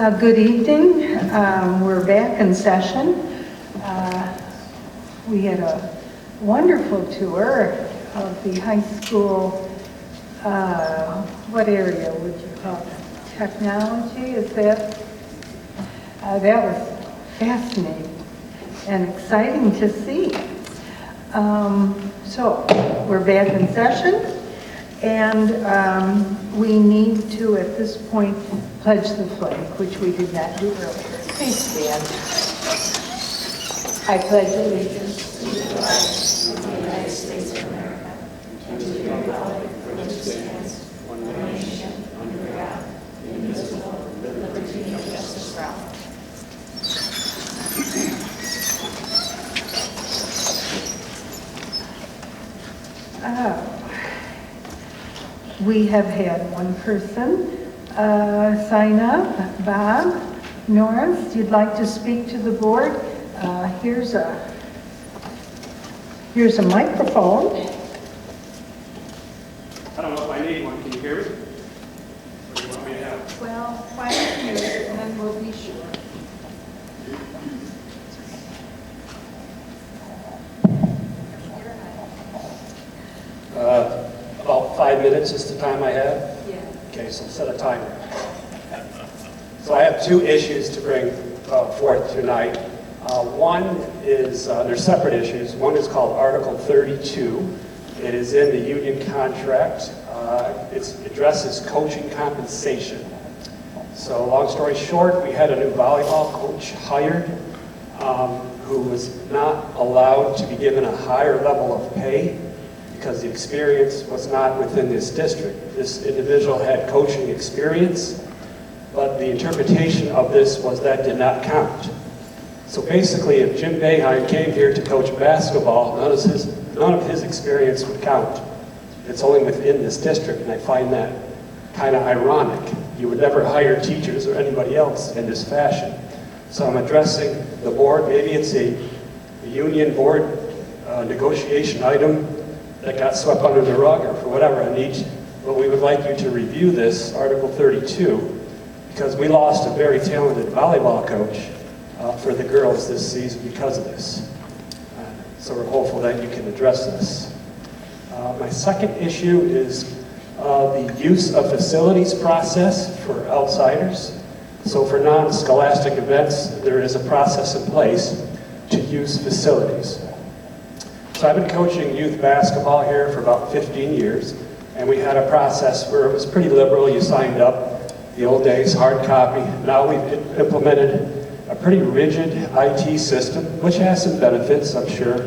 Good evening. We're back in session. We had a wonderful tour of the high school, what area would you call it? Technology, is that? That was fascinating and exciting to see. So we're back in session, and we need to, at this point, pledge the flag, which we did not do earlier. Please stand. I pledge allegiance to the flag of the United States of America and to the republic for which it stands, one nation, under God, indivisible, with liberty and justice for all. We have had one person sign up. Bob Norris, you'd like to speak to the board? Here's a microphone. I don't know if I need one. Can you hear me? What do you want me to have? Well, why don't you, and then we'll be sure. About 5 minutes is the time I have? Yeah. Okay, so set a timer. So I have two issues to bring forth tonight. One is, they're separate issues. One is called Article 32. It is in the union contract. It addresses coaching compensation. So long story short, we had a new volleyball coach hired who was not allowed to be given a higher level of pay because the experience was not within this district. This individual had coaching experience, but the interpretation of this was that did not count. So basically, if Jim Boeheim came here to coach basketball, none of his experience would count. It's only within this district, and I find that kind of ironic. You would never hire teachers or anybody else in this fashion. So I'm addressing the board. Maybe it's a union board negotiation item that got swept under the rug or for whatever I need. But we would like you to review this, Article 32, because we lost a very talented volleyball coach for the girls this season because of this. So we're hopeful that you can address this. My second issue is the use of facilities process for outsiders. So for non-scholastic events, there is a process in place to use facilities. So I've been coaching youth basketball here for about 15 years, and we had a process where it was pretty liberal. You signed up, the old days, hard copy. Now we've implemented a pretty rigid IT system, which has some benefits, I'm sure,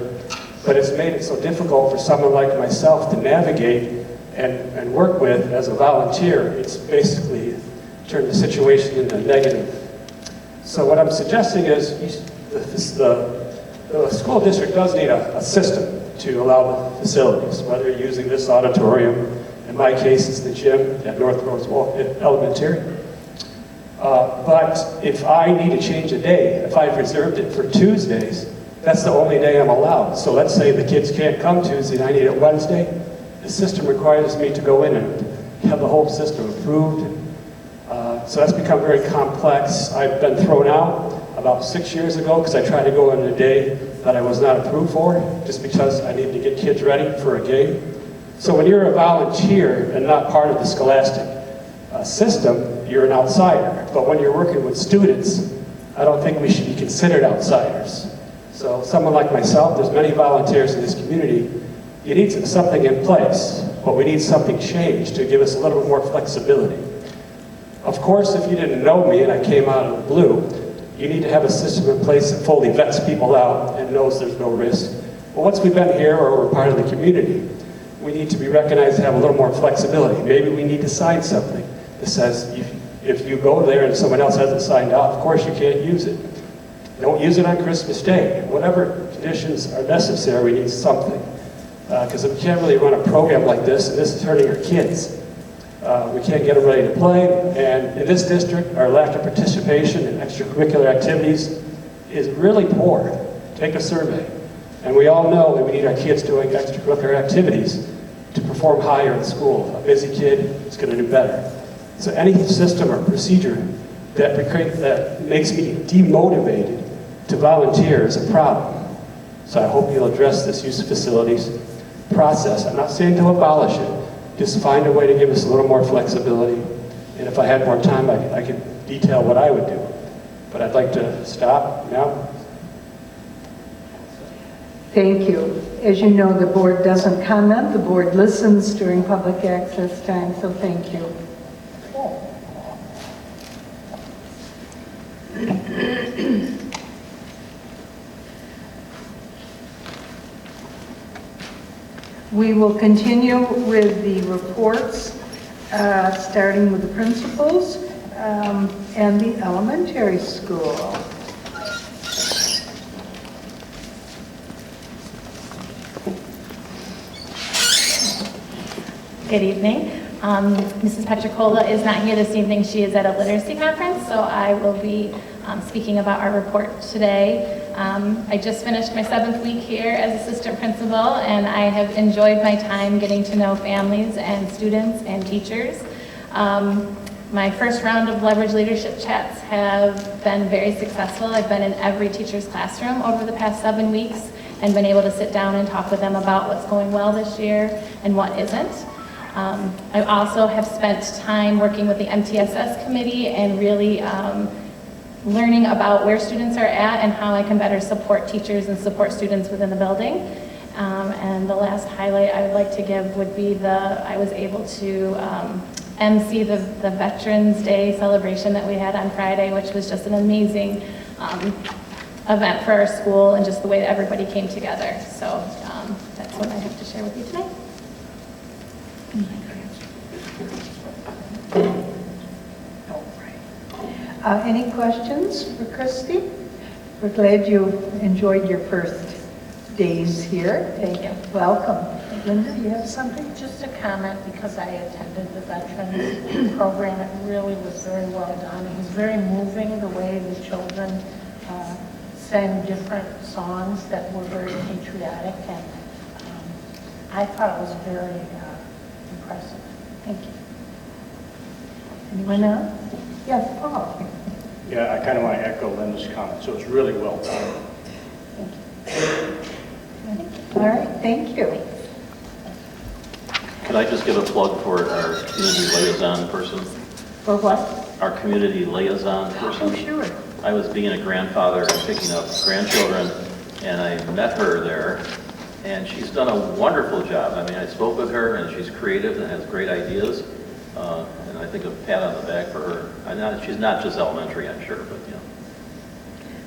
but it's made it so difficult for someone like myself to navigate and work with as a volunteer. It's basically turned the situation into negative. So what I'm suggesting is the school district does need a system to allow the facilities, whether you're using this auditorium. In my case, it's the gym at North Rose-Wolcott Elementary. But if I need to change a day, if I've reserved it for Tuesdays, that's the only day I'm allowed. So let's say the kids can't come Tuesday and I need it Wednesday. The system requires me to go in and have the whole system approved. So that's become very complex. I've been thrown out about 6 years ago because I tried to go in a day that I was not approved for, just because I needed to get kids ready for a game. So when you're a volunteer and not part of the scholastic system, you're an outsider. But when you're working with students, I don't think we should be considered outsiders. So someone like myself, there's many volunteers in this community, you need something in place, but we need something changed to give us a little bit more flexibility. Of course, if you didn't know me and I came out of the blue, you need to have a system in place that fully vets people out and knows there's no risk. But once we've been here or we're part of the community, we need to be recognized to have a little more flexibility. Maybe we need to sign something that says if you go there and someone else hasn't signed off, of course you can't use it. Don't use it on Christmas Day. Whatever conditions are necessary, we need something. Because we can't really run a program like this, and this is hurting our kids. We can't get them ready to play, and in this district, our lack of participation in extracurricular activities is really poor. Take a survey. And we all know that we need our kids doing extracurricular activities to perform higher in school. A busy kid is going to do better. So any system or procedure that makes me demotivated to volunteer is a problem. So I hope you'll address this use of facilities process. I'm not saying to abolish it, just find a way to give us a little more flexibility. And if I had more time, I could detail what I would do. But I'd like to stop now. Thank you. As you know, the board doesn't comment. The board listens during public access time, so thank you. We will continue with the reports, starting with the principals and the elementary school. Good evening. Mrs. Petricola is not here this evening. She is at a literacy conference, so I will be speaking about our report today. I just finished my 7th week here as assistant principal, and I have enjoyed my time getting to know families and students and teachers. My first round of leverage leadership chats have been very successful. I've been in every teacher's classroom over the past 7 weeks and been able to sit down and talk with them about what's going well this year and what isn't. I also have spent time working with the MTSS committee and really learning about where students are at and how I can better support teachers and support students within the building. And the last highlight I would like to give would be I was able to MC the Veterans Day celebration that we had on Friday, which was just an amazing event for our school and just the way that everybody came together. So that's what I have to share with you tonight. Any questions for Christy? We're glad you enjoyed your first days here. Thank you. Welcome. Linda, you have something? Just a comment, because I attended the Veterans program. It really was very well done. It was very moving, the way the children sang different songs that were very patriotic, and I thought it was very impressive. Thank you. Anyone else? Yes, Paul. Yeah, I kind of want to echo Linda's comment. So it's really well done. All right, thank you. Could I just give a plug for our community liaison person? For what? Our community liaison person. Oh, sure. I was being a grandfather and picking up grandchildren, and I met her there, and she's done a wonderful job. I mean, I spoke with her, and she's creative and has great ideas, and I think a pat on the back for her. She's not just elementary, I'm sure, but, you know.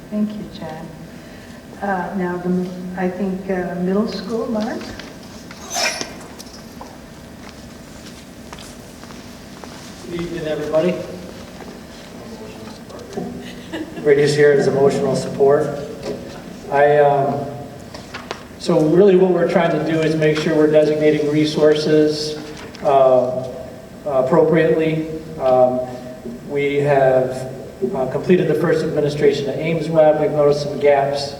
Thank you, John. Now, I think middle school, Mark? Good evening, everybody. Everybody's here is emotional support. So really what we're trying to do is make sure we're designating resources appropriately. We have completed the first administration of Ames Web. We've noticed some gaps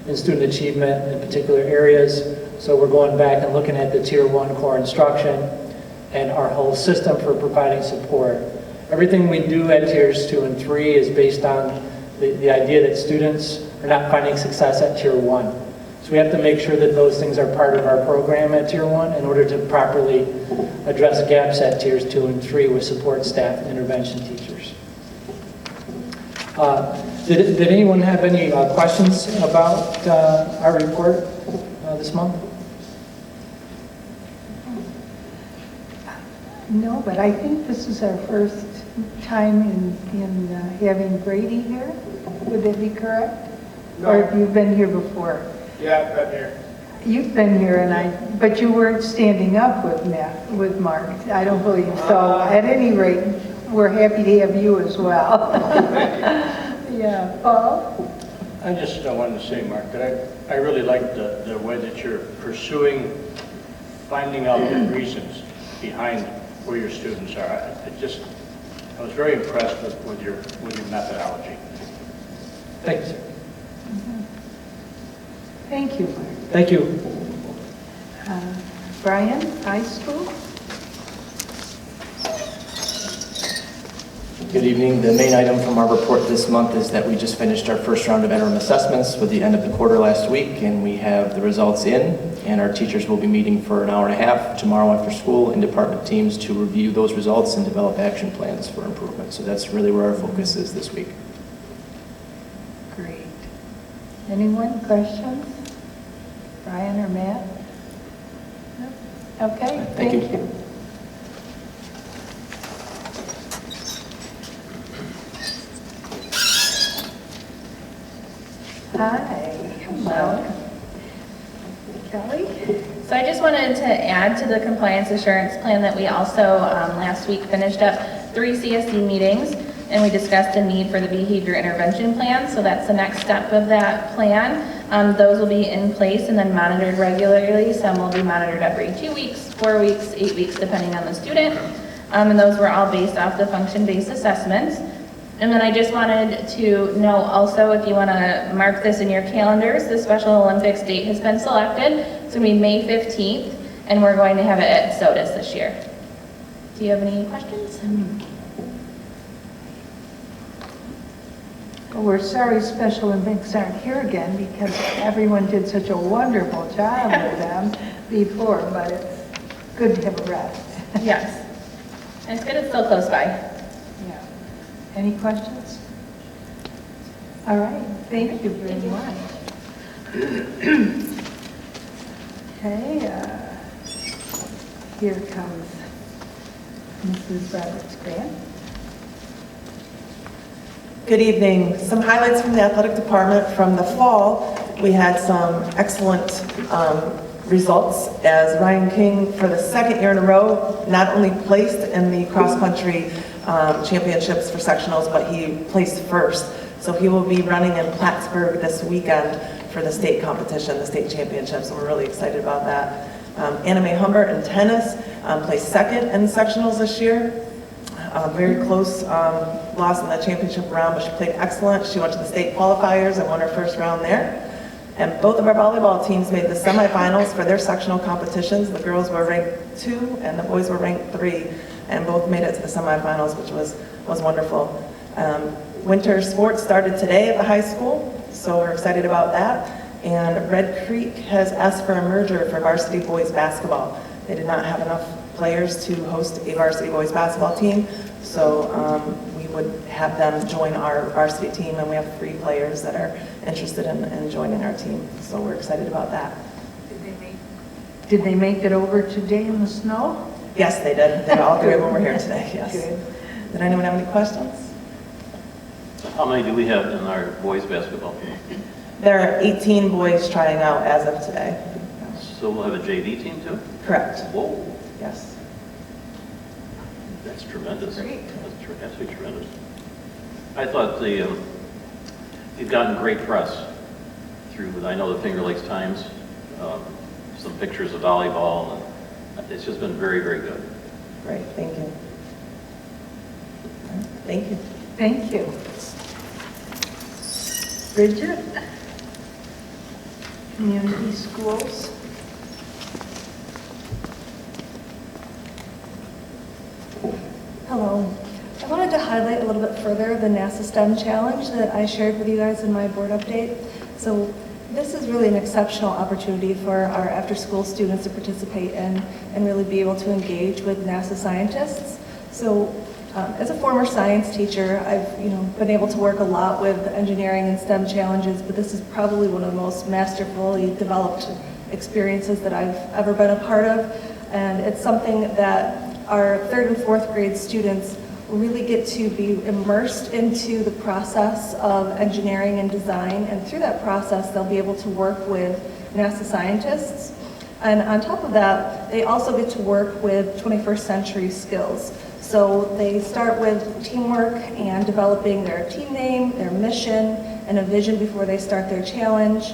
in student achievement in particular areas. So we're going back and looking at the Tier 1 core instruction and our whole system for providing support. Everything we do at Tiers 2 and 3 is based on the idea that students are not finding success at Tier 1. So we have to make sure that those things are part of our program at Tier 1 in order to properly address gaps at Tiers 2 and 3 with support staff and intervention teachers. Did anyone have any questions about our report this month? No, but I think this is our first time in having Brady here. Would that be correct? No. Or have you been here before? Yeah, I've been here. You've been here, but you weren't standing up with Mark. I don't believe so. At any rate, we're happy to have you as well. Yeah, Paul? I just wanted to say, Mark, that I really like the way that you're pursuing finding out the reasons behind where your students are. I was very impressed with your methodology. Thanks. Thank you, Mark. Thank you. Brian, high school? Good evening. The main item from our report this month is that we just finished our first round of interim assessments with the end of the quarter last week, and we have the results in, and our teachers will be meeting for an hour and a half tomorrow after school in department teams to review those results and develop action plans for improvement. So that's really where our focus is this week. Great. Anyone, questions? Brian or Matt? No? Okay, Thank you. thank you. Hi, welcome. Kelly? So I just wanted to add to the compliance assurance plan that we also last week finished up 3 CSE meetings, and we discussed the need for the behavior intervention plan. So that's the next step of that plan. Those will be in place and then monitored regularly. Some will be monitored every 2 weeks, 4 weeks, 8 weeks, depending on the student. And those were all based off the function-based assessments. And then I just wanted to note also, if you want to mark this in your calendars, the Special Olympics date has been selected. It's going to be May 15th, and we're going to have it at SOTUS this year. Do you have any questions? Well, we're sorry Special Olympics aren't here again because everyone did such a wonderful job with them before, but it's good to have a rest. Yes. And it's good it's so close by. Yeah. Any questions? All right, thank you very much. Okay, here comes Mrs. Roberts-Grant. Good evening. Some highlights from the athletic department from the fall. We had some excellent results as Ryan King, for the second year in a row, not only placed in the cross-country championships for sectionals, but he placed first. So he will be running in Plattsburgh this weekend for the state competition, the state championships, so we're really excited about that. Anna Mae Humbert in tennis placed second in sectionals this year. Very close loss in the championship round, but she played excellent. She went to the state qualifiers and won her first round there. And both of our volleyball teams made the semifinals for their sectional competitions. The girls were ranked 2 and the boys were ranked 3, and both made it to the semifinals, which was wonderful. Winter sports started today at the high school, so we're excited about that. And Red Creek has asked for a merger for varsity boys basketball. They did not have enough players to host a varsity boys basketball team, so we would have them join our varsity team, and we have 3 players that are interested in joining our team, so we're excited about that. Did they make it over today in the snow? Yes, they did. They all 3 of them were here today, yes. Good. Did anyone have any questions? How many do we have in our boys basketball team? There are 18 boys trying out as of today. So we'll have a JV team too? Correct. Whoa, Yes. that's tremendous. Great. That's absolutely tremendous. I thought you've gotten great press through, I know the Finger Lakes Times, some pictures of volleyball, and it's just been very, very good. Great. Thank you. Thank you. Thank you. Bridget? Community schools? Hello. I wanted to highlight a little bit further the NASA STEM challenge that I shared with you guys in my board update. So this is really an exceptional opportunity for our after-school students to participate in and really be able to engage with NASA scientists. So as a former science teacher, I've been able to work a lot with engineering and STEM challenges, but this is probably one of the most masterfully developed experiences that I've ever been a part of. And it's something that our 3rd and 4th grade students really get to be immersed into the process of engineering and design, and through that process they'll be able to work with NASA scientists. And on top of that, they also get to work with 21st century skills. So they start with teamwork and developing their team name, their mission, and a vision before they start their challenge.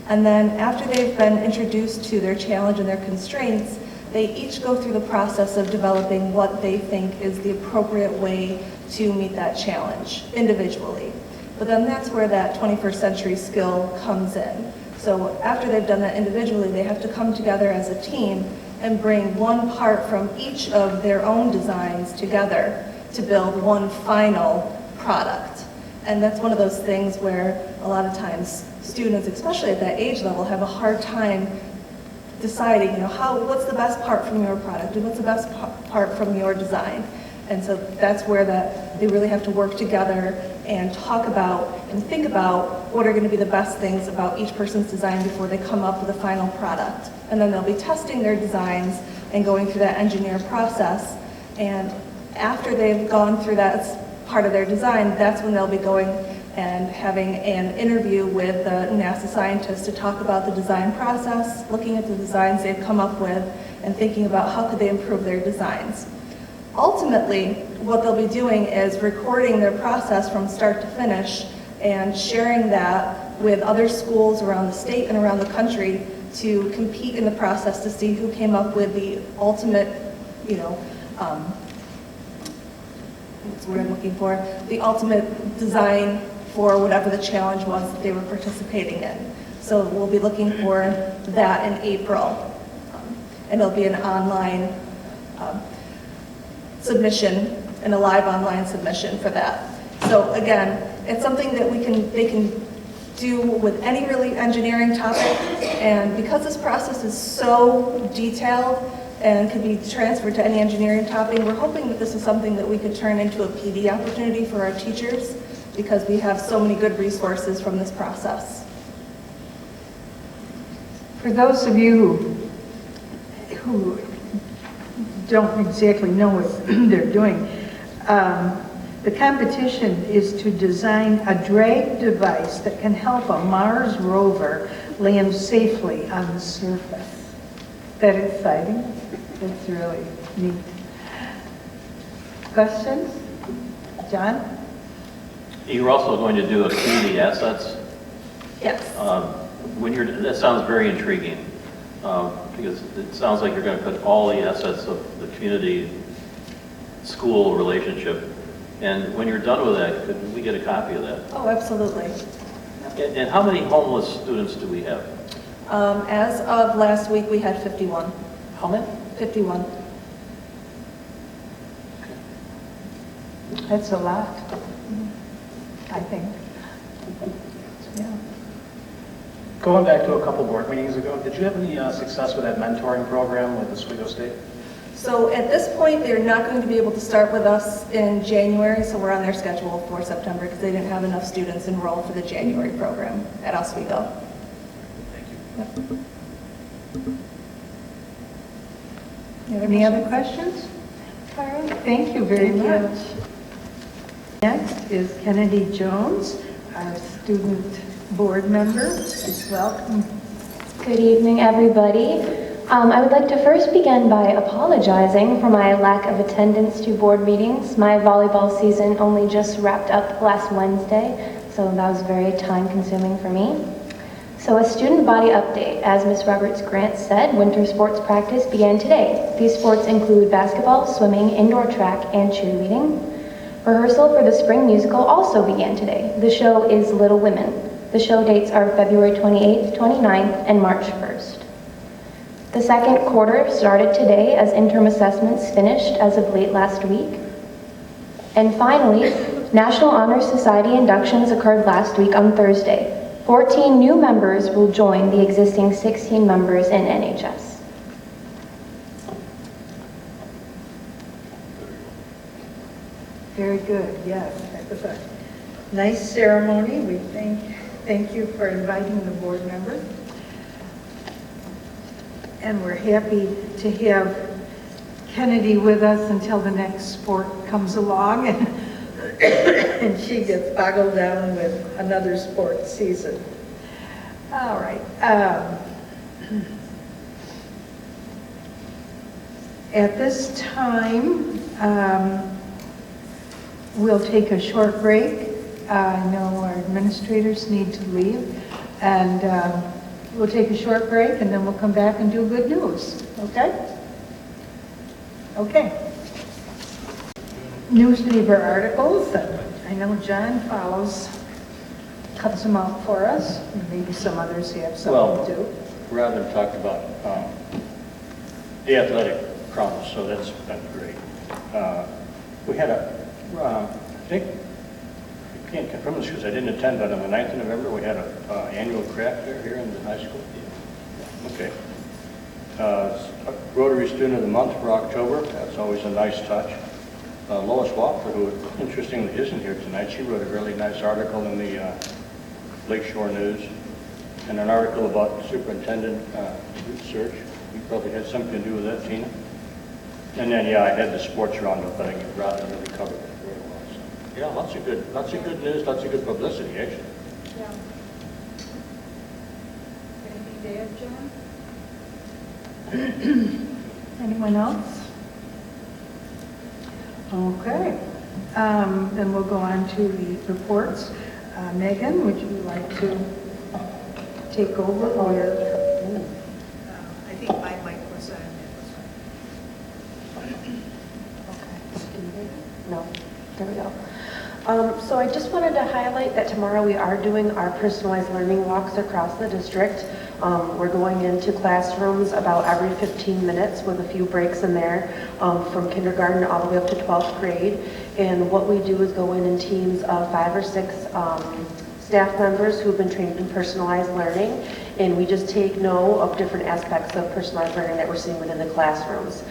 And then after they've been introduced to their challenge and their constraints, they each go through the process of developing what they think is the appropriate way to meet that challenge individually. But then that's where that 21st century skill comes in. So after they've done that individually, they have to come together as a team and bring one part from each of their own designs together to build one final product. And that's one of those things where a lot of times students, especially at that age level, have a hard time deciding, what's the best part from your product and what's the best part from your design. And so that's where they really have to work together and talk about and think about what are going to be the best things about each person's design before they come up with a final product. And then they'll be testing their designs and going through that engineer process. And after they've gone through that part of their design, that's when they'll be going and having an interview with the NASA scientists to talk about the design process, looking at the designs they've come up with, and thinking about how could they improve their designs. Ultimately, what they'll be doing is recording their process from start to finish and sharing that with other schools around the state and around the country to compete in the process to see who came up with the ultimate, what's the word I'm looking for, the ultimate design for whatever the challenge was that they were participating in. So we'll be looking for that in April. And it'll be an online submission and a live online submission for that. So again, it's something that they can do with any really engineering topic, and because this process is so detailed and can be transferred to any engineering topic, we're hoping that this is something that we could turn into a PD opportunity for our teachers because we have so many good resources from this process. For those of you who don't exactly know what they're doing, the competition is to design a drag device that can help a Mars rover land safely on the surface. Is that exciting? That's really neat. Questions? John? You're also going to do a community assets. Yes. That sounds very intriguing because it sounds like you're going to put all the assets of the community school relationship. And when you're done with that, could we get a copy of that? Oh, absolutely. And how many homeless students do we have? As of last week, we had 51. How many? 51. That's a lot, I think. Yeah. Going back to a couple board meetings ago, did you have any success with that mentoring program with Oswego State? So at this point, they're not going to be able to start with us in January, so we're on their schedule for September because they didn't have enough students enrolled for the January program at Oswego. Thank you. Yep. Any other questions? All right, thank you very much. Next is Kennedy Jones, our student board member. Please welcome. Good evening, everybody. I would like to first begin by apologizing for my lack of attendance to board meetings. My volleyball season only just wrapped up last Wednesday, so that was very time-consuming for me. So a student body update. As Ms. Roberts-Grant said, winter sports practice began today. These sports include basketball, swimming, indoor track, and cheerleading. Rehearsal for the spring musical also began today. The show is Little Women. The show dates are February 28th, 29th, and March 1st. The second quarter started today as interim assessments finished as of late last week. And finally, National Honor Society inductions occurred last week on Thursday. 14 new members will join the existing 16 members in NHS. Very good, yes. That was a nice ceremony. We thank you for inviting the board members. And we're happy to have Kennedy with us until the next sport comes along and she gets boggled down with another sports season. All right. At this time, we'll take a short break. I know our administrators need to leave, and we'll take a short break, and then we'll come back and do good news, okay? Okay. Newspaper articles, and I know John cuts them out for us, and maybe some others have something to do. Rather talked about the athletic promise, so that's been great. We had a I think, I can't confirm this because I didn't attend, but on the 9th of November, we had an annual craft fair here in the high school. Okay. Rotary Student of the Month for October, that's always a nice touch. Lois Walker, who interestingly isn't here tonight, she wrote a really nice article in the Lakeshore News, and an article about superintendent search. You probably had something to do with that, Tina. And then, yeah, I had the sports roundup, but I think Robin really covered it very well. So, yeah, lots of good news, lots of good publicity, actually. Yeah. Anything to add, John? Anyone else? Okay. Then we'll go on to the reports. Megan, would you like to take over with? I think my mic was on. No, there we go. So I just wanted to highlight that tomorrow we are doing our personalized learning walks across the district. We're going into classrooms about every 15 minutes with a few breaks in there, from kindergarten all the way up to 12th grade. And what we do is go in teams of 5 or 6 staff members who've been trained in personalized learning, and we just take note of different aspects of personalized learning that we're seeing within the classrooms.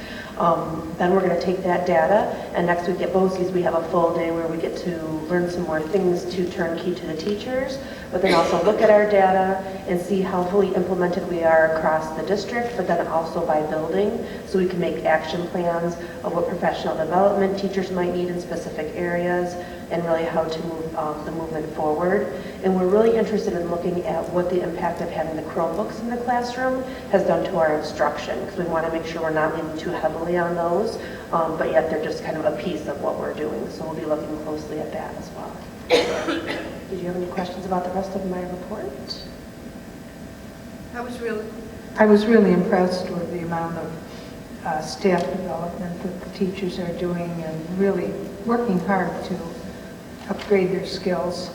Then we're going to take that data, and next week at BOCES we have a full day where we get to learn some more things to turnkey to the teachers, but then also look at our data and see how fully implemented we are across the district, but then also by building, so we can make action plans of what professional development teachers might need in specific areas, and really how to move the movement forward. And we're really interested in looking at what the impact of having the Chromebooks in the classroom has done to our instruction, because we want to make sure we're not leaning too heavily on those, but yet they're just kind of a piece of what we're doing. So we'll be looking closely at that as well. Did you have any questions about the rest of my report? I was really impressed with the amount of staff development that the teachers are doing and really working hard to upgrade their skills.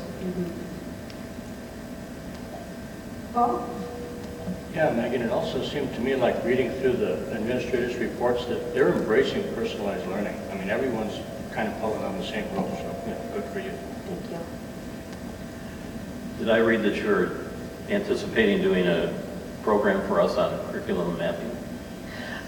Paul? Yeah, Megan, it also seemed to me like reading through the administrators' reports that they're embracing personalized learning. I mean, everyone's kind of pulling on the same rope, so yeah, good for you. Thank you. Did I read that you're anticipating doing a program for us on curriculum mapping?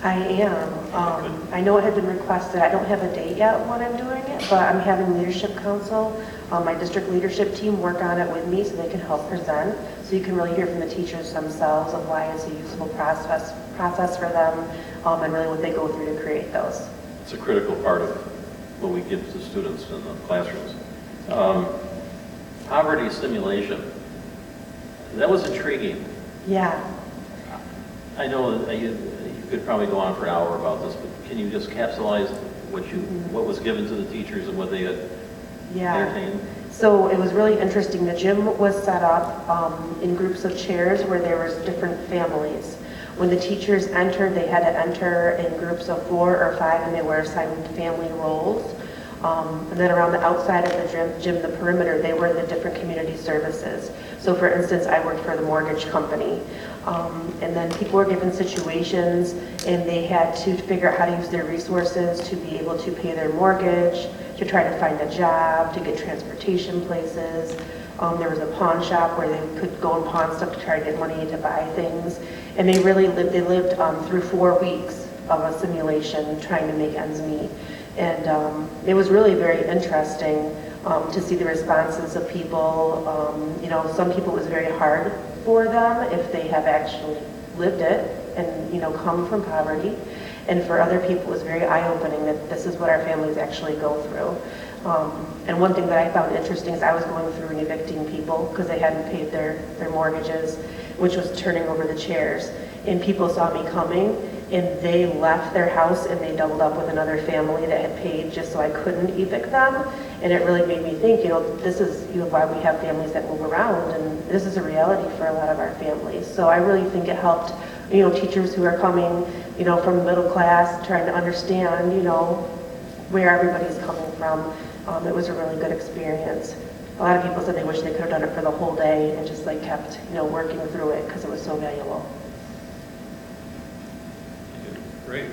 I am. I know it had been requested. I don't have a date yet when I'm doing it, but I'm having Leadership Council, my district leadership team, work on it with me so they can help present. So you can really hear from the teachers themselves of why it's a useful process for them, and really what they go through to create those. It's a critical part of what we give to students in the classrooms. Poverty simulation. That was intriguing. Yeah. I know that you could probably go on for an hour about this, but can you just capsulize what was given to the teachers and what they had entertained? So it was really interesting. The gym was set up in groups of chairs where there was different families. When the teachers entered, they had to enter in groups of 4 or 5, and they were assigned family roles. And then around the outside of the gym, the perimeter, they were the different community services. So for instance, I worked for the mortgage company. And then people were given situations, and they had to figure out how to use their resources to be able to pay their mortgage, to try to find a job, to get transportation places. There was a pawn shop where they could go and pawn stuff to try to get money to buy things. And they really lived through 4 weeks of a simulation trying to make ends meet. And it was really very interesting to see the responses of people. You know, some people it was very hard for them if they have actually lived it and, you know, come from poverty. And for other people it was very eye-opening that this is what our families actually go through. And one thing that I found interesting is I was going through and evicting people because they hadn't paid their mortgages, which was turning over the chairs. And people saw me coming, and they left their house and they doubled up with another family that had paid just so I couldn't evict them. And it really made me think, you know, this is, you know, why we have families that move around, and this is a reality for a lot of our families. So I really think it helped, you know, teachers who are coming, you know, from the middle class, trying to understand, you know, where everybody's coming from. It was a really good experience. A lot of people said they wish they could have done it for the whole day and just like kept, you know, working through it because it was so valuable. Great.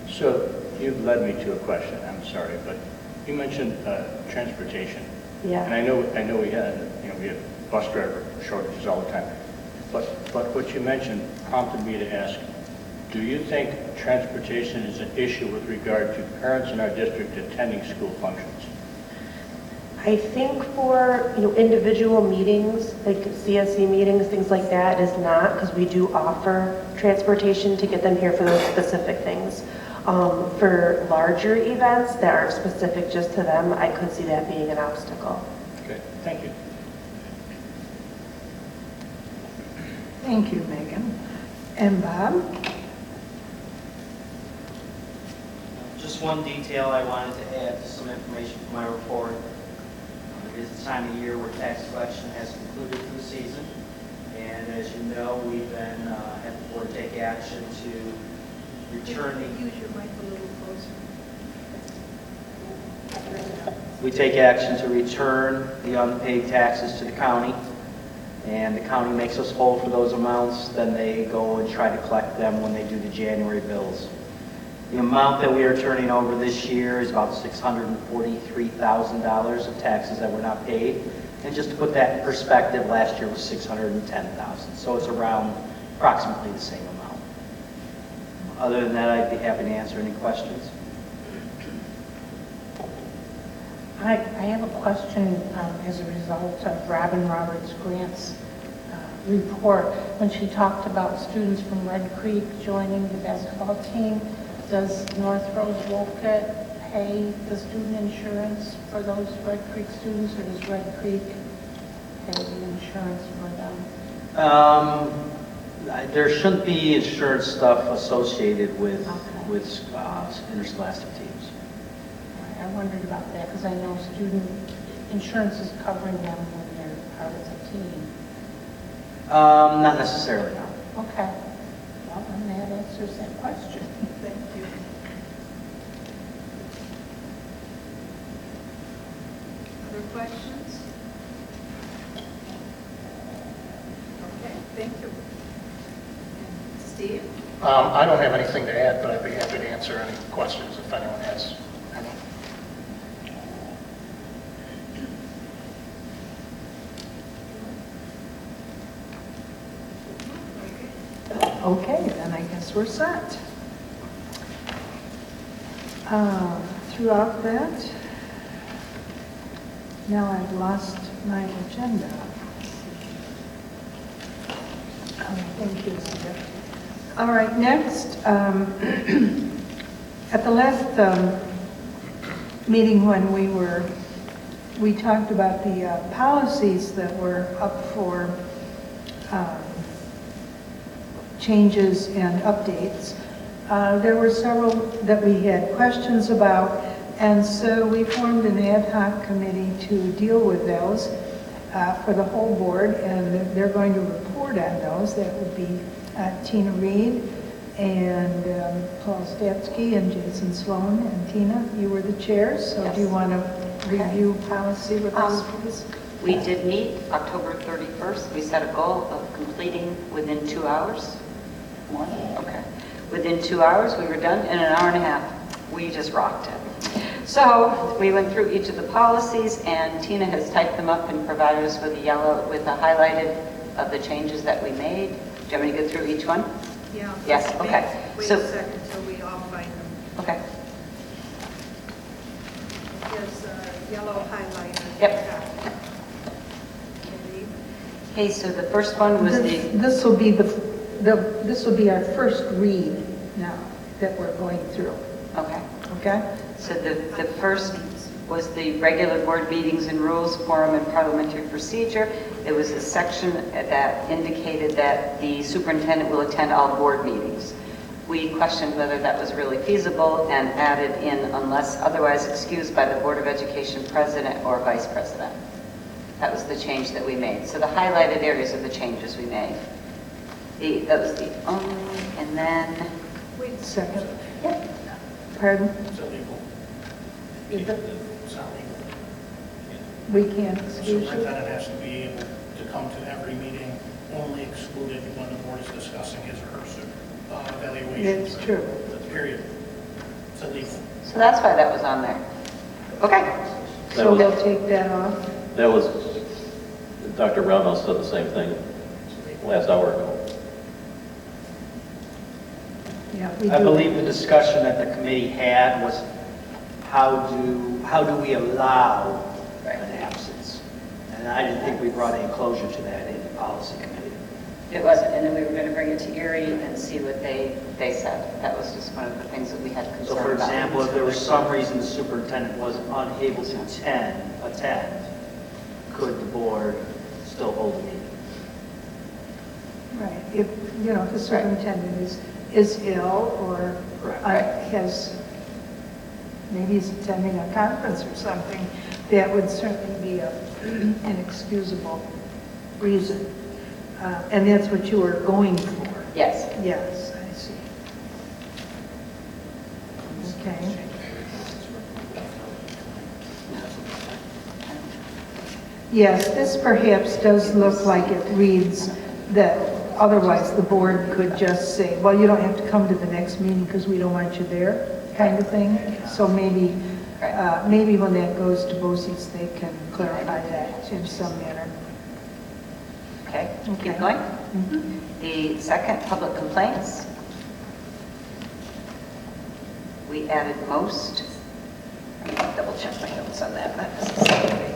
So you've led me to a question, I'm sorry, but you mentioned transportation. Yeah. And I know we have bus driver shortages all the time. But what you mentioned prompted me to ask, do you think transportation is an issue with regard to parents in our district attending school functions? I think for, individual meetings, like CSE meetings, things like that, is not, because we do offer transportation to get them here for those specific things. For larger events that are specific just to them, I could see that being an obstacle. Okay, thank you. Thank you, Megan. And Bob? Just one detail I wanted to add to some information from my report. It is the time of year where tax collection has concluded for the season. And as you know, we've been, had the board take action to return the... Use your mic a little closer. We take action to return the unpaid taxes to the county. And the county makes us whole for those amounts. Then they go and try to collect them when they do the January bills. The amount that we are turning over this year is about $643,000 of taxes that were not paid. And just to put that in perspective, last year was $610,000. So it's around approximately the same amount. Other than that, I'd be happy to answer any questions. I have a question as a result of Robin Roberts Grant's report. When she talked about students from Red Creek joining the basketball team, does North Rose-Wolcott pay the student insurance for those Red Creek students, or does Red Creek pay the insurance for them? There shouldn't be insurance stuff associated with interscholastic teams. I wondered about that because I know student insurance is covering them when they're part of the team. Not necessarily, no. Okay. Well, then that answers that question. Thank you. Other questions? Okay, thank you. Steve? I don't have anything to add, but I'd be happy to answer any questions if anyone has any. Okay, then I guess we're set. Throughout that, now I've lost my agenda. Thank you, Linda. All right, next, at the last meeting when we talked about the policies that were up for changes and updates. There were several that we had questions about, and so we formed an ad hoc committee to deal with those for the whole board, and they're going to report on those. That would be Tina Reed and Paul Statsky and Jason Sloan. And Tina, you were the chairs, so Yes. do you want to review policy with us, please? We did meet October 31st. We set a goal of completing within 2 hours. More? Okay. Within 2 hours, we were done in an hour and a half. We just rocked it. So we went through each of the policies, and Tina has typed them up and provided us with a highlighted of the changes that we made. Do you want me to go through each one? Yeah. Yes, okay. Wait So, a second till we all find them. okay. There's a yellow highlighter. Yep. Okay. Okay, so the first one was This will be this will be our first read now that we're going through. Okay. Okay? So the first was the regular board meetings and rules, quorum, and parliamentary procedure. There was a section that indicated that the superintendent will attend all board meetings. We questioned whether that was really feasible and added in unless otherwise excused by the Board of Education president or vice president. That was the change that we made. So the highlighted areas are the changes we made. That was the only, and then... Wait a second. Yep. Pardon? It's illegal. Is it? It's not legal. We can't The excuse you? superintendent has to be able to come to every meeting, only excluded when the board is discussing his or her evaluation. It's true. Period. So that's why that was on there. Okay. So they'll take that off? That was, Dr. Roundhouse said the same thing last hour ago. Yeah, we I do. believe the discussion that the committee had was how do we allow an absence? And I didn't think we brought any closure to that in the policy committee. It wasn't, and then we were going to bring it to Erie and see what they said. That was just one of the things that we had concern So about. for example, if there was some reason the superintendent was unable to attend, could the board still hold a meeting? Right, if, you know, if the superintendent is ill or has, maybe he's attending a conference or something, that would certainly be an inexcusable reason. And that's what you were going for? Yes. Yes, I see. Okay. Yes, this perhaps does look like it reads that otherwise the board could just say, well, you don't have to come to the next meeting because we don't want you there, kind of thing. So maybe, maybe when that goes to BOCES, they can clarify that in some manner. Okay, keep going. The second, public complaints. We added most. Let me double check my notes on that. That doesn't sound right.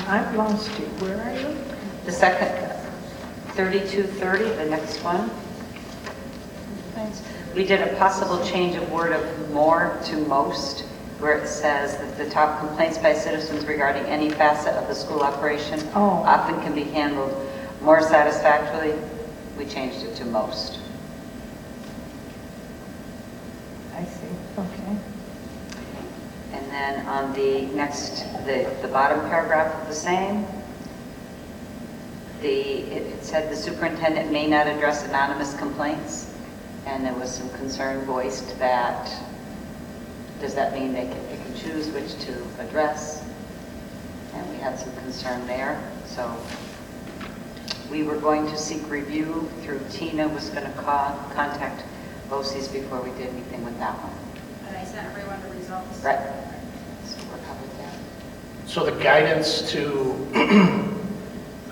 I've lost you. Where are you? The second, 3230, the next one. We did a possible change of word of more to most, where it says that the top complaints by citizens regarding any facet of the school operation often can be handled more satisfactorily. We changed it to most. I see, okay. And then on the next, the bottom paragraph of the same, it said the superintendent may not address anonymous complaints, and there was some concern voiced that, does that mean they can pick and choose which to address? And we had some concern there. So we were going to seek review through Tina was going to contact BOCES before we did anything with that one. And I sent everyone the results. Right. So we're covered there. So the guidance to,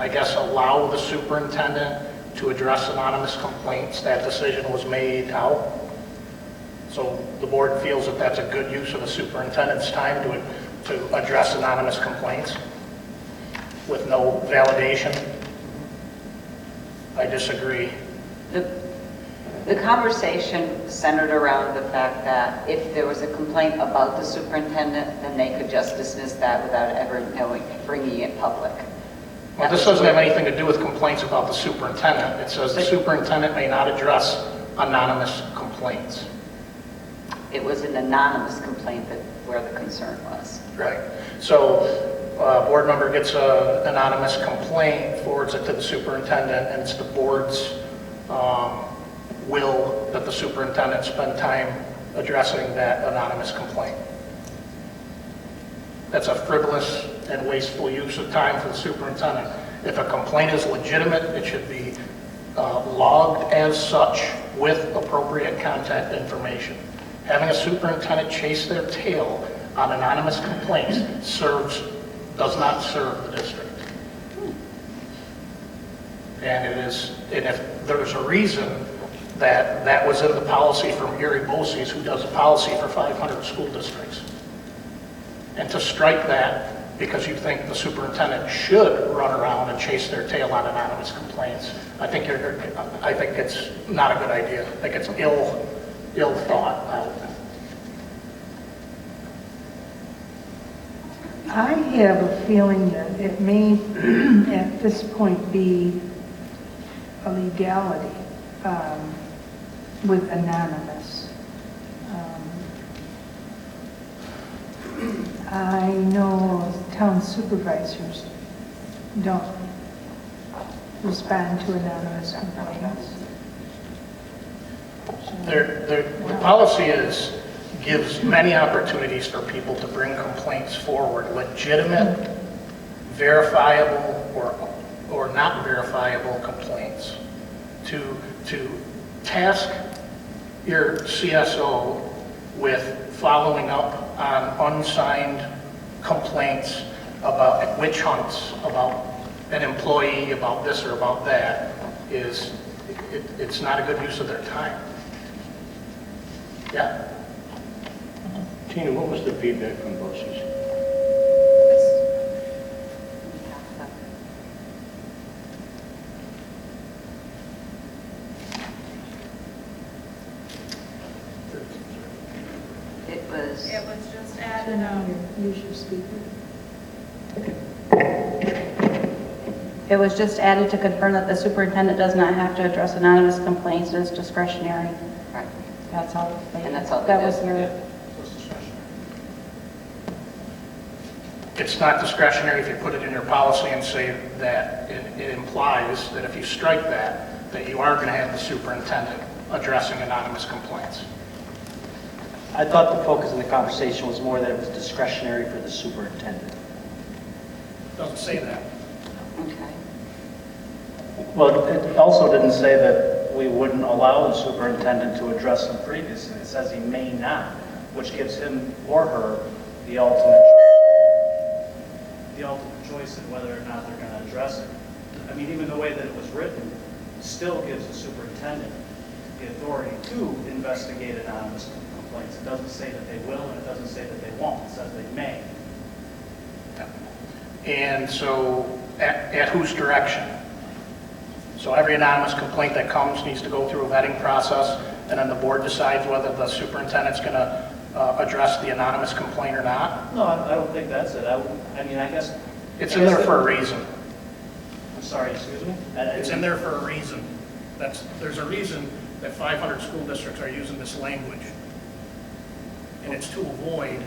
I guess, allow the superintendent to address anonymous complaints, that decision was made how? So the board feels that that's a good use of the superintendent's time to address anonymous complaints with no validation? I disagree. The conversation centered around the fact that if there was a complaint about the superintendent, then they could just dismiss that without ever bringing it public. Well, this doesn't have anything to do with complaints about the superintendent. It says the superintendent may not address anonymous complaints. It was an anonymous complaint where the concern was. Right. So a board member gets an anonymous complaint, forwards it to the superintendent, and it's the board's will that the superintendent spend time addressing that anonymous complaint. That's a frivolous and wasteful use of time for the superintendent. If a complaint is legitimate, it should be logged as such with appropriate contact information. Having a superintendent chase their tail on anonymous complaints does not serve the district. And if there's a reason that was in the policy from Erie BOCES, who does a policy for 500 school districts. And to strike that because you think the superintendent should run around and chase their tail on anonymous complaints, I think it's not a good idea. I think it's ill thought out. I have a feeling that it may, at this point, be a legality with anonymous. I know town supervisors don't respond to anonymous complaints. The policy gives many opportunities for people to bring complaints forward, legitimate, verifiable, or not verifiable complaints, to task your CSO with following up on unsigned complaints about witch hunts, about an employee, about this or about that, it's not a good use of their time. Yeah. Tina, what was the feedback from BOCES? It was just added, Use your speaker. It was just added to confirm that the superintendent does not have to address anonymous complaints. It is discretionary. Right. That's all. And that's all That it was is. your. It's not discretionary if you put it in your policy and say that it implies that if you strike that you are going to have the superintendent addressing anonymous complaints. I thought the focus of the conversation was more that it was discretionary for the superintendent. Doesn't say that. Okay. Well, it also didn't say that we wouldn't allow the superintendent to address them previously. It says he may not, which gives him or her the ultimate choice in whether or not they're going to address it. I mean, even the way that it was written still gives the superintendent the authority to investigate anonymous complaints. It doesn't say that they will, and it doesn't say that they won't. It says they may. And so at whose direction? So every anonymous complaint that comes needs to go through a vetting process, and then the board decides whether the superintendent's going to address the anonymous complaint or not? No, I don't think that's it. I mean, I guess... It's in there for a reason. I'm sorry, excuse me? It's in there for a reason. There's a reason that 500 school districts are using this language. And it's to avoid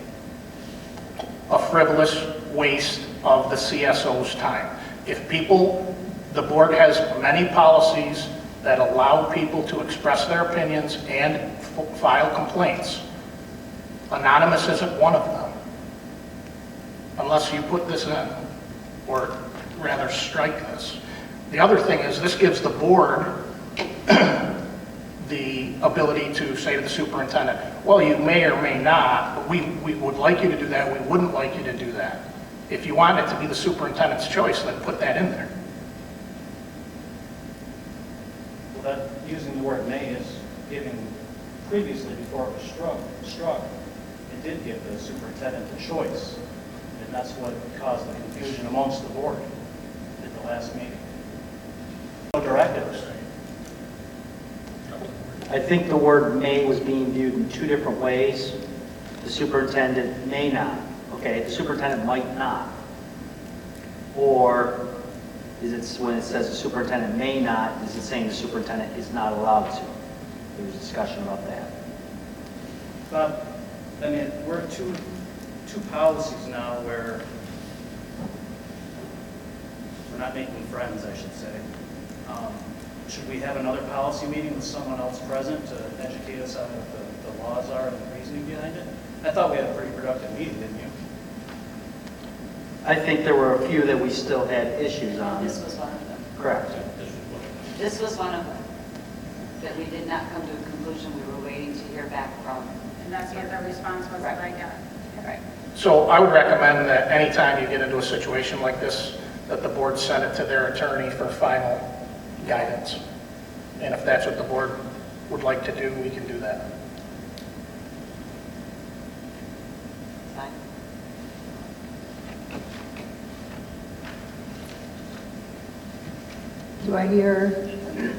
a frivolous waste of the CSO's time. If the board has many policies that allow people to express their opinions and file complaints. Anonymous isn't one of them, unless you put this in, or rather strike this. The other thing is this gives the board the ability to say to the superintendent, well, you may or may not, but we would like you to do that, we wouldn't like you to do that. If you want it to be the superintendent's choice, then put that in there. Well, that using the word may is giving, previously before it was struck, it did give the superintendent the choice. And that's what caused the confusion amongst the board at the last meeting. No directives. I think the word may was being viewed in two different ways. The superintendent may not. Okay, the superintendent might not. Or is it when it says the superintendent may not, is it saying the superintendent is not allowed to? There was discussion about that. But, I mean, we're at two policies now where we're not making friends, I should say. Should we have another policy meeting with someone else present to educate us on what the laws are and the reasoning behind it? I thought we had a pretty productive meeting, didn't you? I think there were a few that we still had issues on. This was one of them. Correct. This was one of them that we did not come to a conclusion. We were waiting to hear back from. and that's what the response was that I got. Right. So I would recommend that anytime you get into a situation like this, that the board send it to their attorney for final guidance. And if that's what the board would like to do, we can do that. Fine. Do I hear?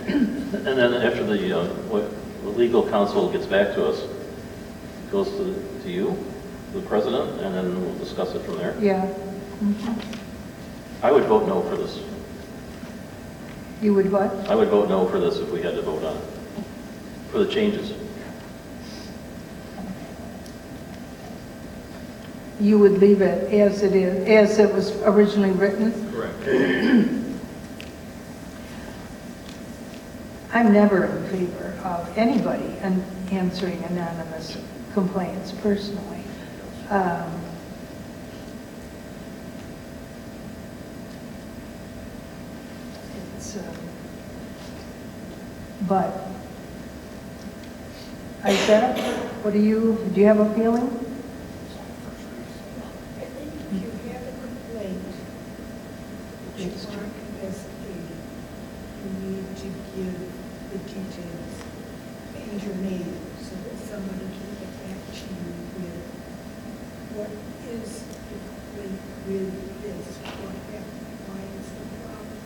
And then after the legal counsel gets back to us, it goes to you, the president, and then we'll discuss it from there. Yeah. I would vote no for this. You would what? I would vote no for this if we had to vote on it, for the changes. You would leave it as it is, as it was originally written? Correct. I'm never in favor of anybody answering anonymous complaints personally. But Isetta, do you have a feeling? If you have a complaint that you want investigated, you need to give the details and your name so that somebody can get back to you with what is the complaint with this, what happened, why is the problem.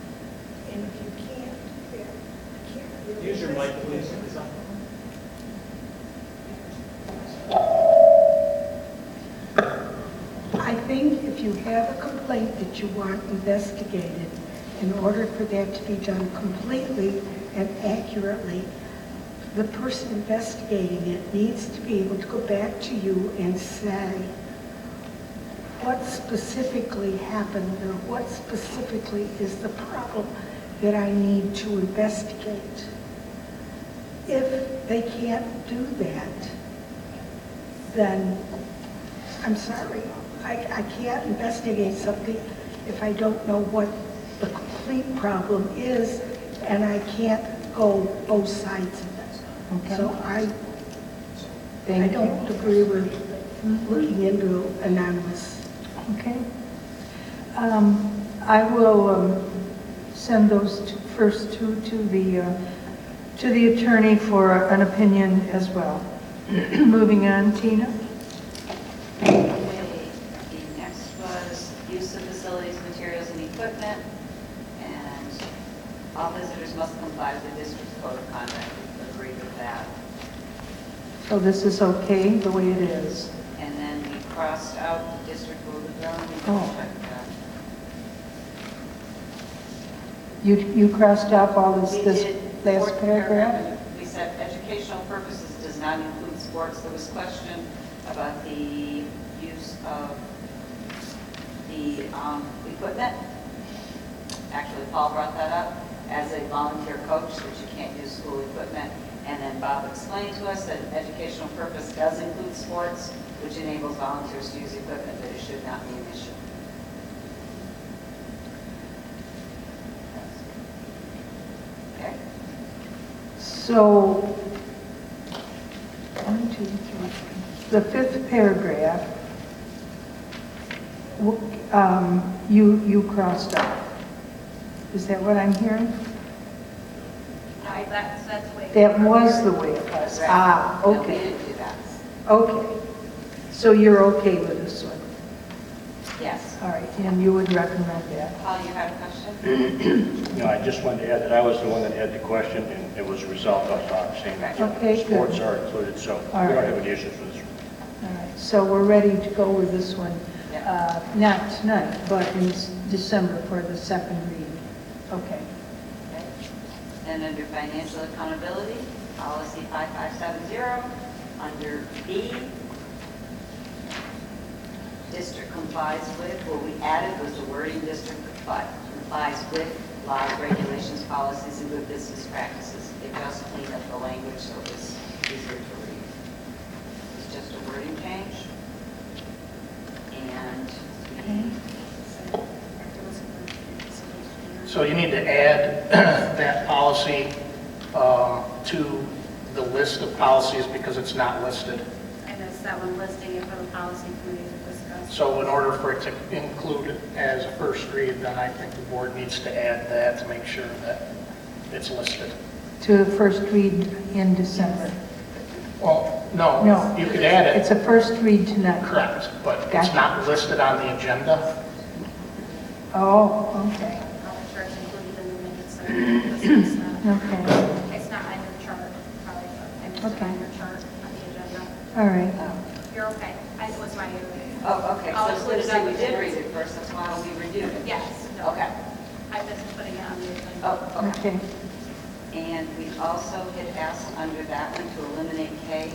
And if you can't do that, you can't really. Use your mic, please. I think if you have a complaint that you want investigated, in order for that to be done completely and accurately, the person investigating it needs to be able to go back to you and say what specifically happened or what specifically is the problem that I need to investigate. If they can't do that, then I'm sorry, I can't investigate something if I don't know what the complete problem is, and I can't go both sides of it. Okay. So I don't agree with looking into anonymous. Okay. I will send those first two to the attorney for an opinion as well. Moving on, Tina. The next was use of facilities, materials, and equipment, and all visitors must comply with the district's code of conduct. We agree with that. So this is okay the way it is. And then we crossed out the district rule of zoning. Oh. You crossed off all this last Fourth paragraph? We said educational purposes does not include sports. There was question about the use of the equipment. Actually, Paul brought that up as a volunteer coach, that you can't use school equipment. And then Bob explained to us that educational purpose does include sports, which enables volunteers to use equipment, but it should not be an issue. Okay. So, 1, 2, 3. The fifth paragraph, you crossed out. Is that what I'm hearing? No, that's the way. That was the way it was. Right. Ah, No, we okay. didn't do that. Okay. So you're okay with this one? Yes. All right, and you would recommend that? Paul, you had a question? No, I just wanted to add that I was the one that had the question, and it was resolved on saying that Okay, good. sports are included, so we All don't right. have any issues with this one. All right, so we're ready to go with this one, not tonight, but in December for the second read. Okay. Okay. And under financial accountability, policy 5570, under B, district complies with, what we added was the wording district complies with laws, regulations, policies, and good business practices. It just cleaned up the language so it was easier to read. It's just a wording change. And So you need to add that policy to the list of policies because it's not listed. And it's that one listing it for the policy committee to discuss. So in order for it to include as a first read, then I think the board needs to add that to make sure that it's listed. To the first read in December. Well, no. No. You could add it. It's a first read tonight. Correct, but it's Gotcha. not listed on the agenda. Oh, okay. I'll make sure it's included in the minutes. So it's not, Okay. it's not on your chart, probably, but I missed it on your chart on the agenda. All right. You're okay. It was my. Oh, okay. I'll So include it so on we the did minutes. read it first. That's why we reviewed it. Yes. No. Okay. I missed putting it on the agenda. Oh, okay. Okay. And we also had asked under that one to eliminate K,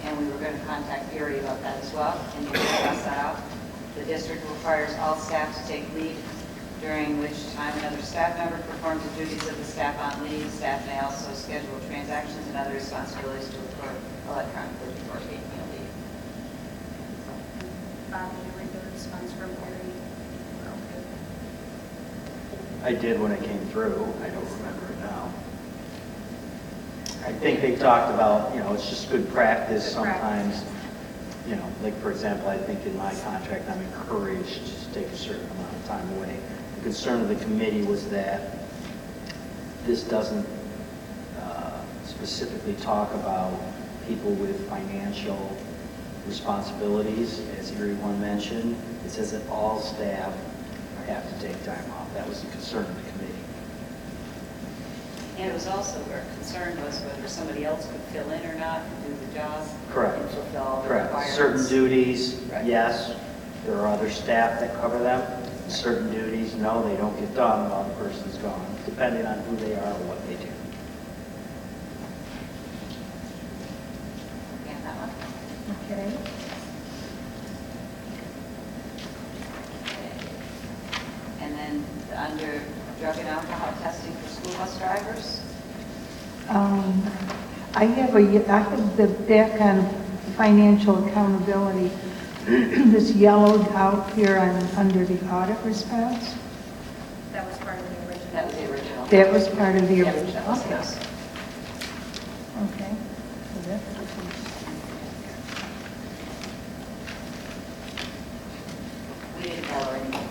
and we were going to contact Erie about that as well, and you can cross that out. The district requires all staff to take leave, during which time another staff member performs the duties of the staff on leave. Staff may also schedule transactions and other responsibilities to occur electronically before taking a leave. Bob, did you read the response from Erie? We're okay. I did when it came through. I don't remember it now. I think they talked about, it's just good practice Good practice. sometimes. Like for example, I think in my contract, I'm encouraged to take a certain amount of time away. The concern of the committee was that this doesn't specifically talk about people with financial responsibilities, as Erie one mentioned. It says that all staff have to take time off. That was the concern of the committee. And it was also, our concern was whether somebody else could fill in or not and do the job. Correct. And fulfill all the Correct. requirements. Certain duties, Right. yes. There are other staff that cover them. Certain duties, no, they don't get done while the person's gone, depending on who they are or what they do. Yeah, that one. Okay. And then under drug and alcohol testing for school bus drivers. I have the back on financial accountability, this yellowed out here under the audit response. That was part of the original. That was the original. That was part of the Yes, original. that was Okay. us. Okay. So that's- We didn't follow anything.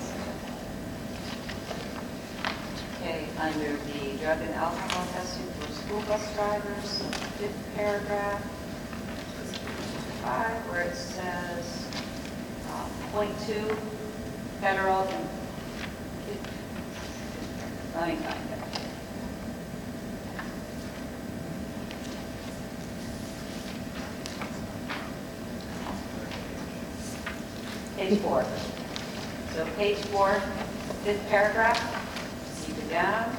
Okay, under the drug and alcohol testing for school bus drivers, fifth paragraph, 5, where it says, .2, federal, and, let me find it. Page 4. So page 4, fifth paragraph, you go down,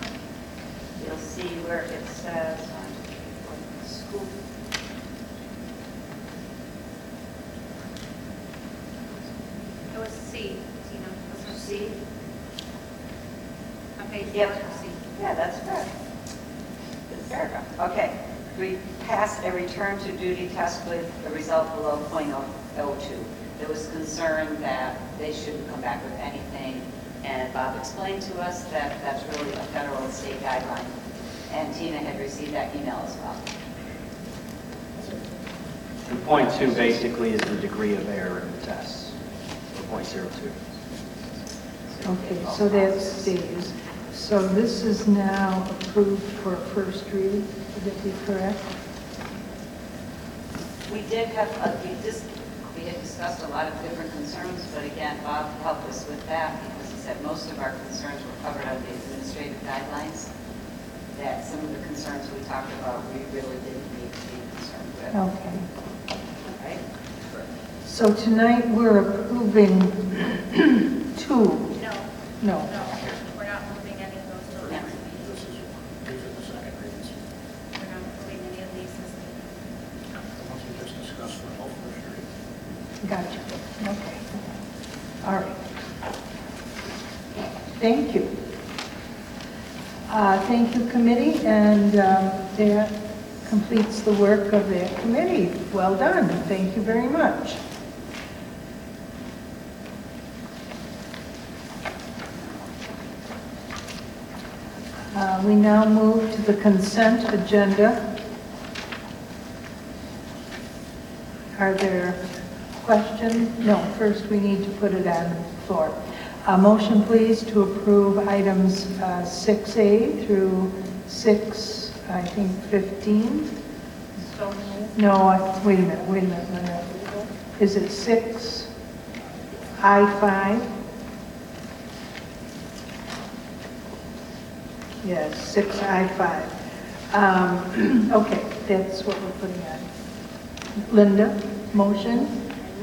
you'll see where it says, school. It was C, Tina, was it C? on page 4? Yep. C. Yeah, that's correct. Fifth paragraph. Okay. We passed a return to duty test with a result below .02. There was concern that they shouldn't come back with anything, and Bob explained to us that that's really a federal and state guideline, and Tina had received that email as well. And point 2 basically is the degree of error in the tests, or .02. Okay, so that stays. So this is now approved for first read, would that be correct? We did have, we had discussed a lot of different concerns, but again, Bob helped us with that because he said most of our concerns were covered under the administrative guidelines, that some of the concerns we talked about, we really didn't need to be concerned with. Okay. Right? So tonight, we're approving 2. No. No. No, we're not moving any of those to the next meeting. These are the second readings. We're not moving any of these this meeting. The ones we just discussed for both first readings. Gotcha. Okay. All right. Thank you. Thank you, committee, and that completes the work of that committee. Well done. Thank you very much. We now move to the consent agenda. Are there questions? No, first we need to put it on the floor. A motion, please, to approve items 6A through 6, I think, 15. So moved. No, wait a minute. Is it 6, I5? Yes, 6I5. Okay, that's what we're putting on. Linda, motion,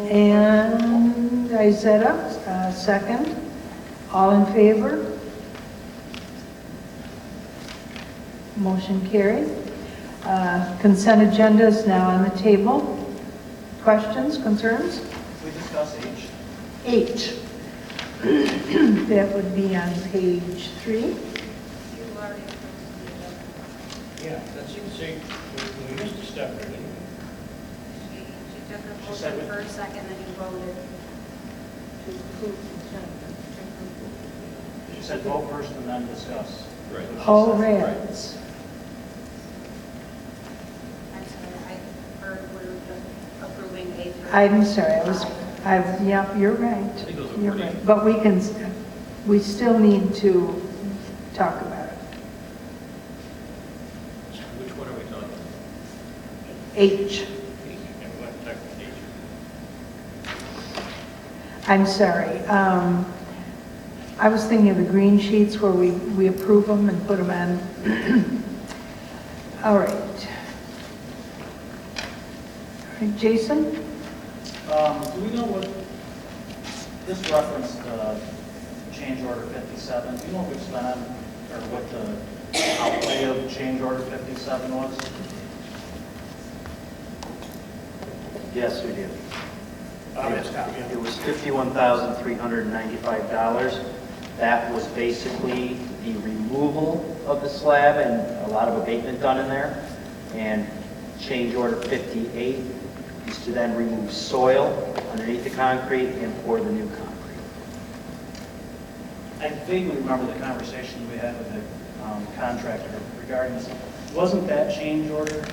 and Izetta, second. All in favor? Motion carried. Consent agenda is now on the table. Questions, concerns? We discuss H. H. That would be on page 3. You already approved the agenda. Yeah, that's, see, we missed a step there, didn't we? She took the She said motion we- first, second, then you voted to approve consent. She said vote first and then discuss. Right. All reds. I'm sorry, yeah, you're right. You're right. But we still need to talk about it. Which one are we talking about? H. I'm sorry. I was thinking of the green sheets where we approve them and put them on. All right. All right, Jason? Do we know what, this referenced change order 57, do you know which time or what the outlay of change order 57 was? Yes, we do. It was $51,395. That was basically the removal of the slab and a lot of abatement done in there. And change order 58 is to then remove soil underneath the concrete and pour the new concrete. I vaguely remember the conversation we had with the contractor regarding this. Wasn't that change order,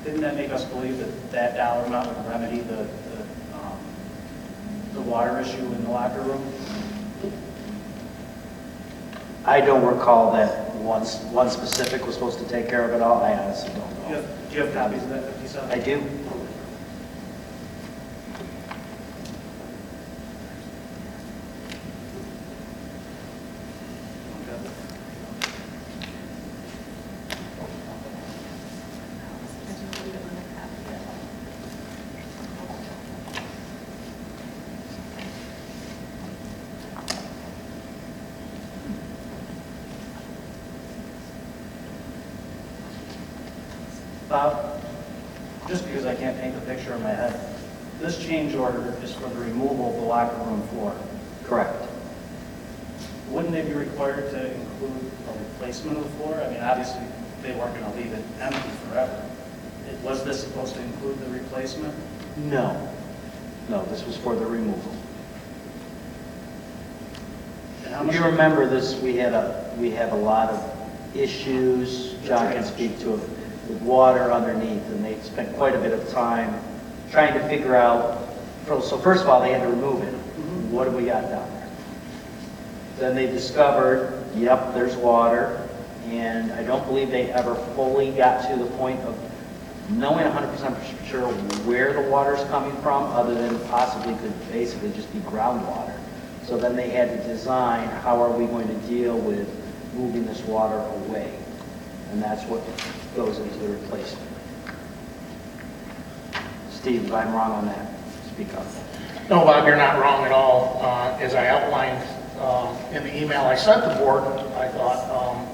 didn't that make us believe that that dollar amount would remedy the water issue in the locker room? I don't recall that one specific was supposed to take care of it all. I honestly don't know. Do you have copies of that 57? I do. Bob, just because I can't paint the picture in my head, this change order is for the removal of the locker room floor. Correct. Wouldn't they be required to include a replacement of the floor? I mean, obviously, they weren't going to leave it empty forever. Was this supposed to include the replacement? No. No, this was for the removal. You remember this, we have a lot of issues, John can speak to it, with water underneath, and they spent quite a bit of time trying to figure out, so first of all, they had to remove it. What have we got down there? Then they discovered, yep, there's water, and I don't believe they ever fully got to the point of knowing 100% sure where the water's coming from, other than possibly could basically just be groundwater. So then they had to design, how are we going to deal with moving this water away? And that's what goes into the replacement. Steve, if I'm wrong on that, speak up. No, Bob, you're not wrong at all. As I outlined in the email I sent the board, I thought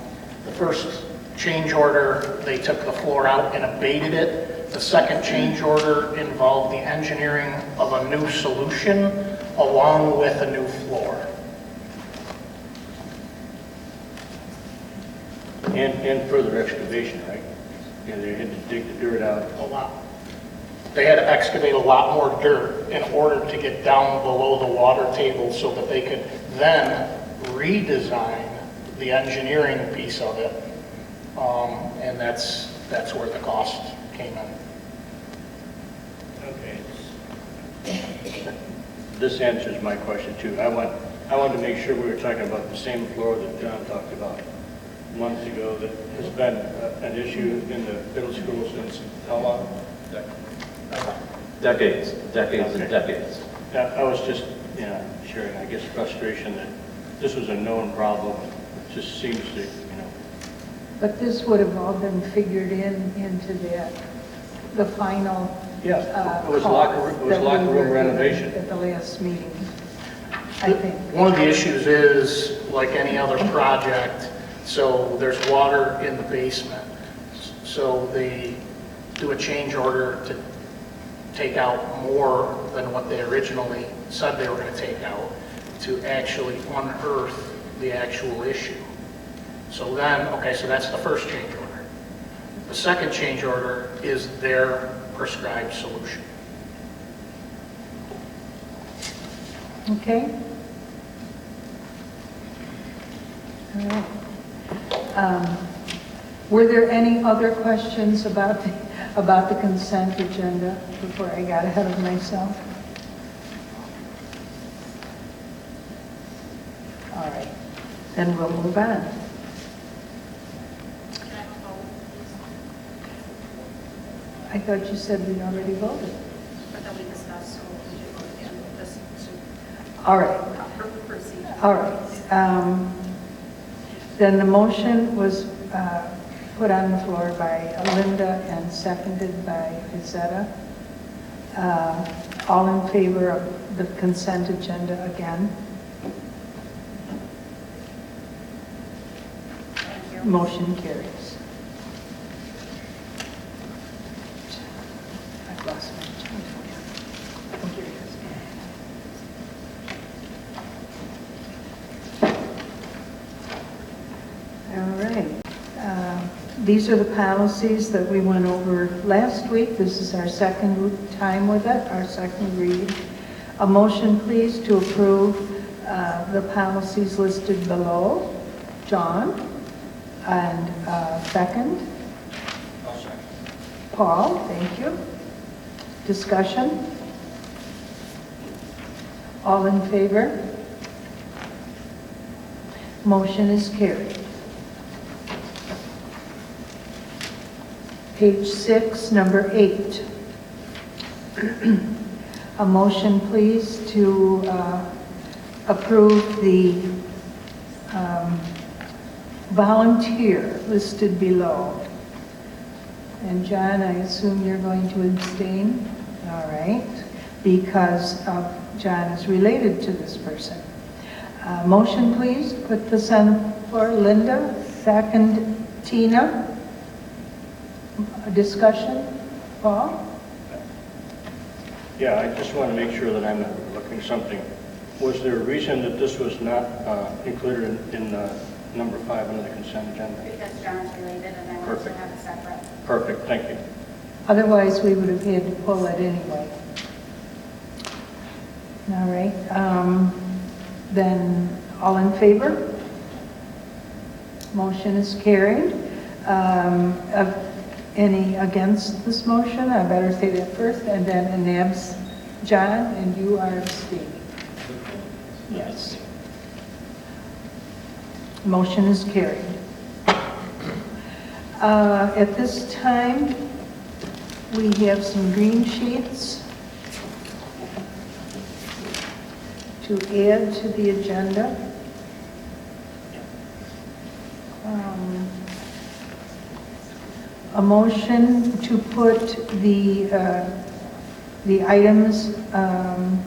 the first change order, they took the floor out and abated it. The second change order involved the engineering of a new solution along with a new floor. And further excavation, right? Yeah, they had to dig the dirt out. A lot. They had to excavate a lot more dirt in order to get down below the water table so that they could then redesign the engineering piece of it. And that's where the cost came in. Okay. This answers my question too. I wanted to make sure we were talking about the same floor that John talked about months ago that has been an issue in the middle school since how long? Decades and Okay. decades. Yeah, I was just, sharing, I guess, frustration that this was a known problem. It just seems to, But this would have all been figured into the final it was locker room renovation. At the last meeting, I think. One of the issues is, like any other project, so there's water in the basement. So they do a change order to take out more than what they originally said they were going to take out to actually unearth the actual issue. So then, okay, so that's the first change order. The second change order is their prescribed solution. Okay. All right. Were there any other questions about about the consent agenda before I got ahead of myself? All right, then we'll move on. I thought you said we'd already voted. But then we discussed, so we should vote again, just to All right. proceed. All right. Then the motion was put on the floor by Linda and seconded by Izetta. All in favor of the consent agenda again? Motion carries. I've lost my Oh, here it is. All right. These are the policies that we went over last week. This is our second time with it, our second read. A motion, please, to approve the policies listed below. John, and second. I'll second. Paul, thank you. Discussion? All in favor? Motion is carried. Page 6, number 8. A motion, please, to approve the volunteer listed below. And John, I assume you're going to abstain? All right, because John is related to this person. Motion, please, put this on the floor. Linda, second. Tina. Discussion? Paul? Yeah, I just want to make sure that I'm not looking something. Was there a reason that this was not included in number 5 under the consent agenda? Because John's related and I want to Perfect. have a separate. Perfect, thank you. Otherwise, we would have had to pull it anyway. All right. Then, all in favor? Motion is carried. Any against this motion? I better say that first, and then an abs. John, and you are abstaining. Yes. Motion is carried. At this time, we have some green sheets to add to the agenda. A motion to put the items on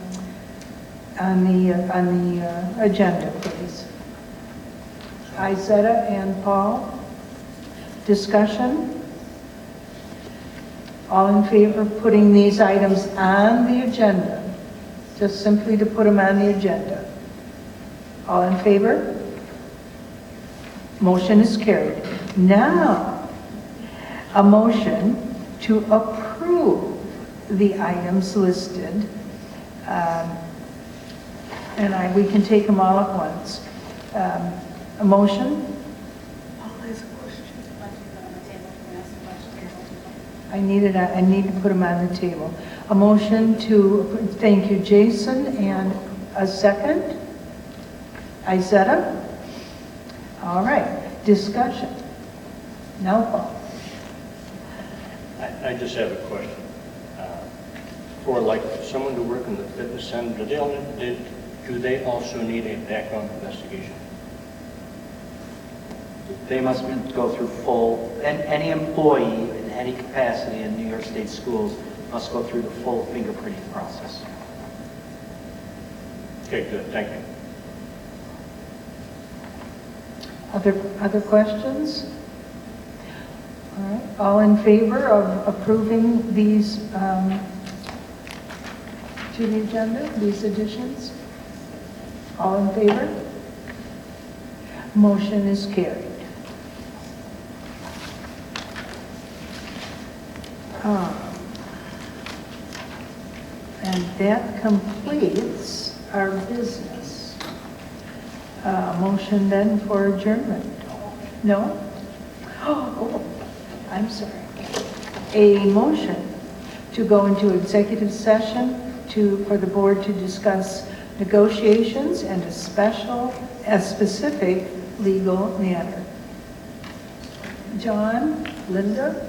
the agenda, please. Izetta and Paul. Discussion? All in favor of putting these items on the agenda? Just simply to put them on the agenda. All in favor? Motion is carried. Now, a motion to approve the items listed. And we can take them all at once. A motion? I need to put them on the table. A motion to, thank you, Jason, and a second? Izetta? All right, discussion. Now, Paul. I just have a question. For like someone to work in the fitness center, do they also need a background investigation? They must go through full, and any employee in any capacity in New York State schools must go through the full fingerprinting process. Okay, good, thank you. Other questions? All right, all in favor of approving these to the agenda, these additions? All in favor? Motion is carried. And that completes our business. Motion then for adjournment. No? Oh, I'm sorry. a motion to go into executive session for the board to discuss negotiations and a specific legal matter. John, Linda,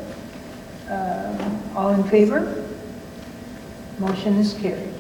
all in favor? Motion is carried.